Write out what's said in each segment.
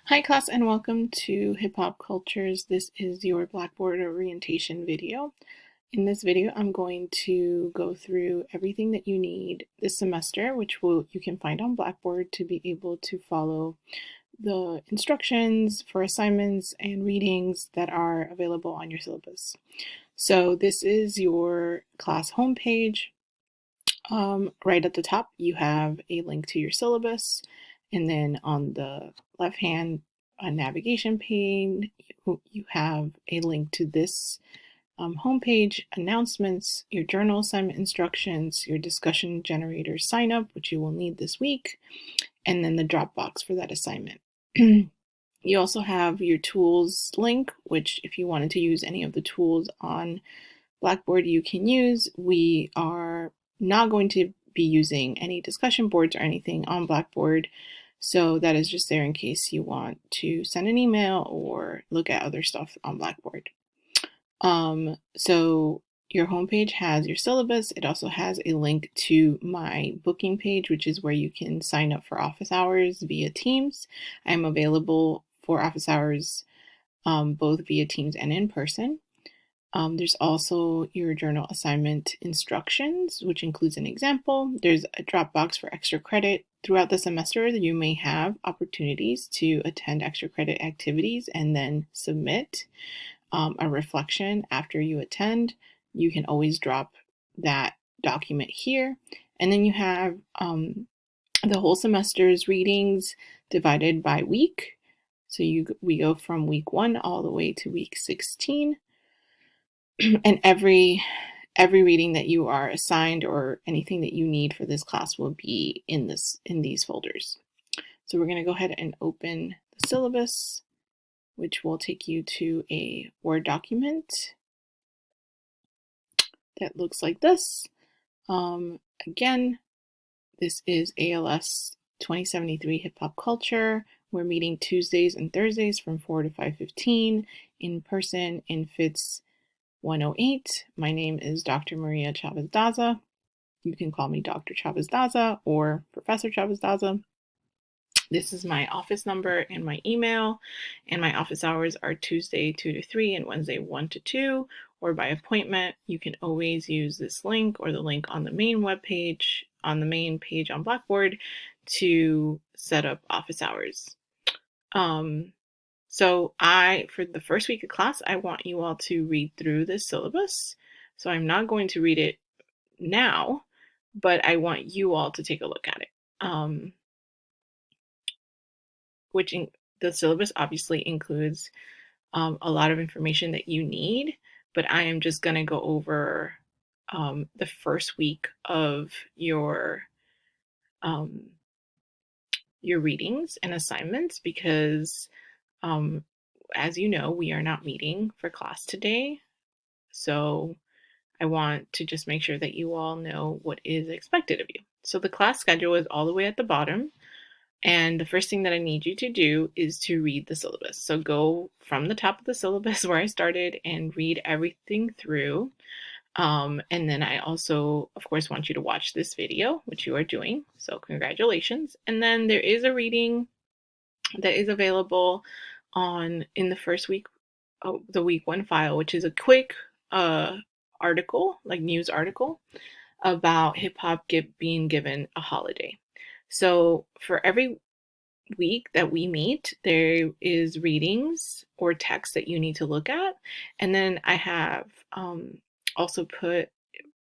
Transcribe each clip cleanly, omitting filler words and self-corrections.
Hi class and welcome to Hip Hop Cultures. This is your Blackboard orientation video. In this video, I'm going to go through everything that you need this semester, which you can find on Blackboard to be able to follow the instructions for assignments and readings that are available on your syllabus. So this is your class homepage. Right at the top, you have a link to your syllabus, and then on the left-hand navigation pane, you have a link to this homepage, announcements, your journal assignment instructions, your discussion generator sign up, which you will need this week, and then the Dropbox for that assignment. You also have your tools link, which if you wanted to use any of the tools on Blackboard, you can use. We are not going to be using any discussion boards or anything on Blackboard, so that is just there in case you want to send an email or look at other stuff on Blackboard. So your homepage has your syllabus. It also has a link to my booking page, which is where you can sign up for office hours via Teams. I'm available for office hours both via Teams and in person. There's also your journal assignment instructions, which includes an example. There's a Dropbox for extra credit. Throughout the semester, you may have opportunities to attend extra credit activities and then submit a reflection after you attend. You can always drop that document here. And then you have the whole semester's readings divided by week. So we go from week 1 all the way to week 16. And every reading that you are assigned or anything that you need for this class will be in these folders. So we're going to go ahead and open the syllabus, which will take you to a Word document that looks like this. Again, this is ALS 2073 Hip Hop Culture. We're meeting Tuesdays and Thursdays from 4 to 5:15 in person in Fitz 108. My name is Dr. Maria Chavez Daza. You can call me Dr. Chavez Daza or Professor Chavez Daza. This is my office number and my email, and my office hours are Tuesday 2 to 3 and Wednesday 1 to 2, or by appointment. You can always use this link or the link on the main webpage, on the main page on Blackboard to set up office hours. So for the first week of class, I want you all to read through this syllabus. So I'm not going to read it now, but I want you all to take a look at it. The syllabus obviously includes a lot of information that you need, but I am just going to go over the first week of your readings and assignments because as you know, we are not meeting for class today. So I want to just make sure that you all know what is expected of you. So the class schedule is all the way at the bottom. And the first thing that I need you to do is to read the syllabus. So go from the top of the syllabus where I started and read everything through. And then I also, of course, want you to watch this video, which you are doing. So congratulations. And then there is a reading that is available in the first week, the week 1 file, which is a quick article, like news article, about hip hop being given a holiday. So for every week that we meet, there is readings or text that you need to look at. And then I have also put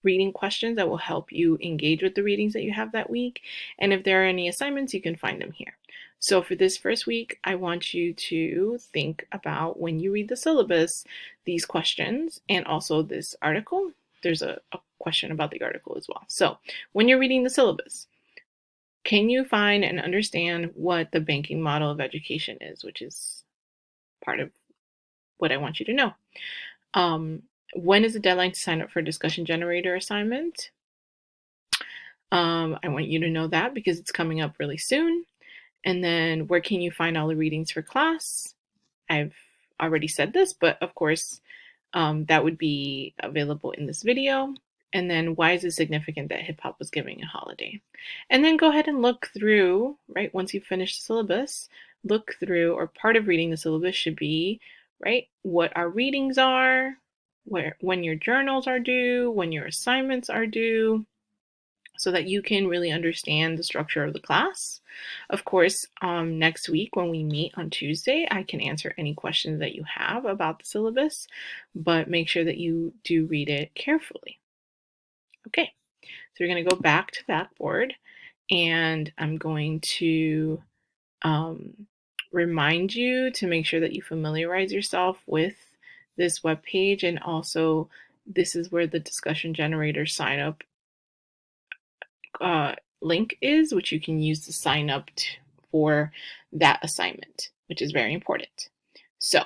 reading questions that will help you engage with the readings that you have that week. And if there are any assignments, you can find them here. So for this first week, I want you to think about, when you read the syllabus, these questions and also this article. There's a question about the article as well. So when you're reading the syllabus, can you find and understand what the banking model of education is, which is part of what I want you to know? When is the deadline to sign up for a discussion generator assignment? I want you to know that because it's coming up really soon. And then where can you find all the readings for class? I've already said this, but of course, that would be available in this video. And then why is it significant that hip hop was giving a holiday? And then go ahead and look through, right, once you finish the syllabus, look through, or part of reading the syllabus should be, right, what our readings are, when your journals are due, when your assignments are due, so that you can really understand the structure of the class. Of course, next week when we meet on Tuesday, I can answer any questions that you have about the syllabus, but make sure that you do read it carefully. Okay, so we're going to go back to Backboard, and I'm going to remind you to make sure that you familiarize yourself with this web page, and also this is where the discussion generator sign up link is, which you can use to sign up for that assignment, which is very important. So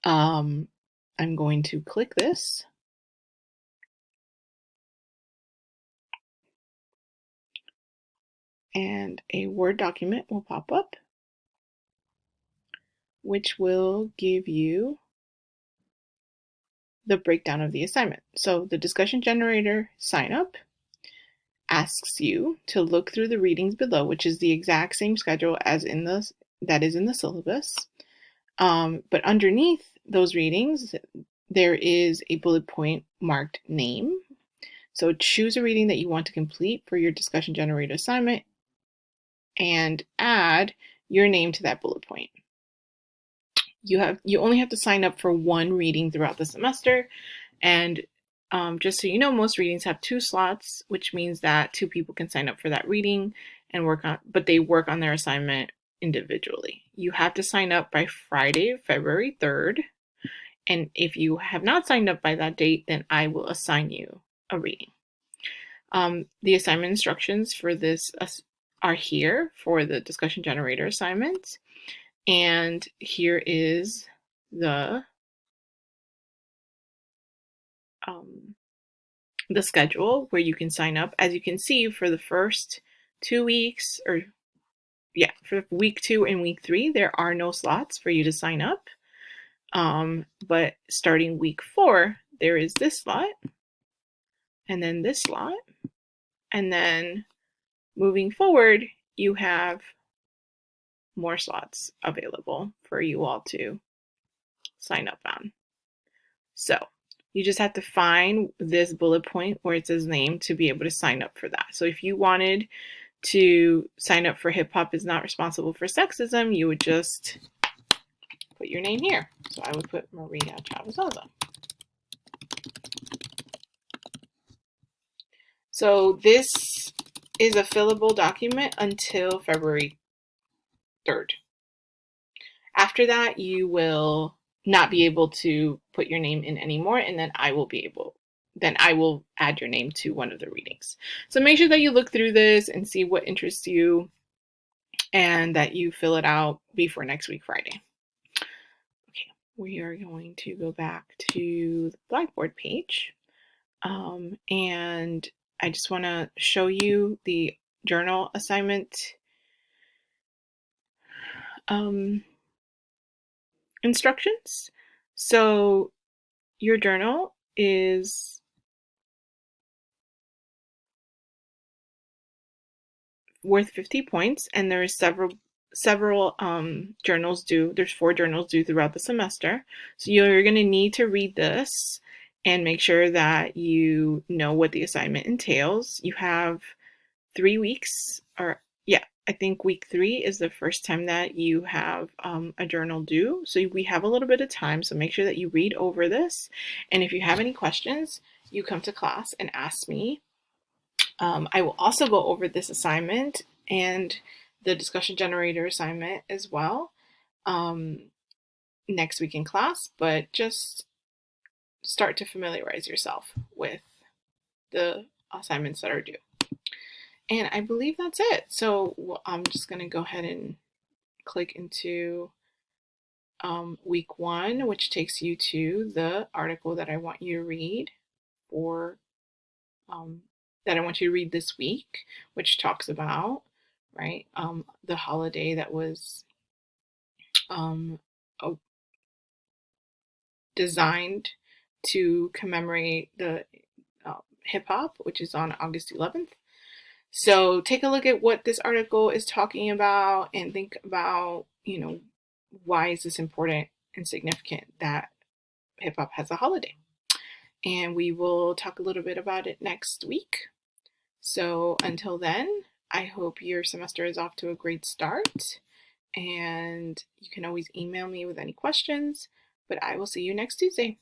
I'm going to click this. And a Word document will pop up, which will give you the breakdown of the assignment. So the discussion generator sign up asks you to look through the readings below, which is the exact same schedule as that is in the syllabus. But underneath those readings, there is a bullet point marked name. So choose a reading that you want to complete for your discussion generator assignment and add your name to that bullet point. You only have to sign up for one reading throughout the semester, and just so you know, most readings have 2 slots, which means that 2 people can sign up for that reading and but they work on their assignment individually. You have to sign up by Friday, February 3rd, and if you have not signed up by that date, then I will assign you a reading. The assignment instructions for this are here for the discussion generator assignment. And here is the schedule where you can sign up. As you can see, for the first 2 weeks, for week 2 and week 3, there are no slots for you to sign up. But starting week 4, there is this slot, and then this slot, and then moving forward, you have more slots available for you all to sign up on. So you just have to find this bullet point where it says name to be able to sign up for that. So if you wanted to sign up for Hip Hop is Not Responsible for Sexism, you would just put your name here. So I would put Maria Chavizosa. So this is a fillable document until February 3rd. After that, you will not be able to put your name in anymore, and then I will add your name to one of the readings. So make sure that you look through this and see what interests you, and that you fill it out before next week, Friday. Okay, we are going to go back to the Blackboard page, and I just want to show you the journal assignment instructions. So your journal is worth 50 points, and there's several journals due. There's 4 journals due throughout the semester. So you're going to need to read this and make sure that you know what the assignment entails. You have 3 weeks, I think week 3 is the first time that you have a journal due. So we have a little bit of time, so make sure that you read over this. And if you have any questions, you come to class and ask me. I will also go over this assignment and the discussion generator assignment as well next week in class, but just start to familiarize yourself with the assignments that are due. And I believe that's it. So I'm just going to go ahead and click into week 1, which takes you to the article that I want you to read this week, which talks about, right, the holiday that was designed to commemorate the hip hop, which is on August 11th. So take a look at what this article is talking about and think about, why is this important and significant that hip hop has a holiday? And we will talk a little bit about it next week. So until then, I hope your semester is off to a great start. And you can always email me with any questions, but I will see you next Tuesday.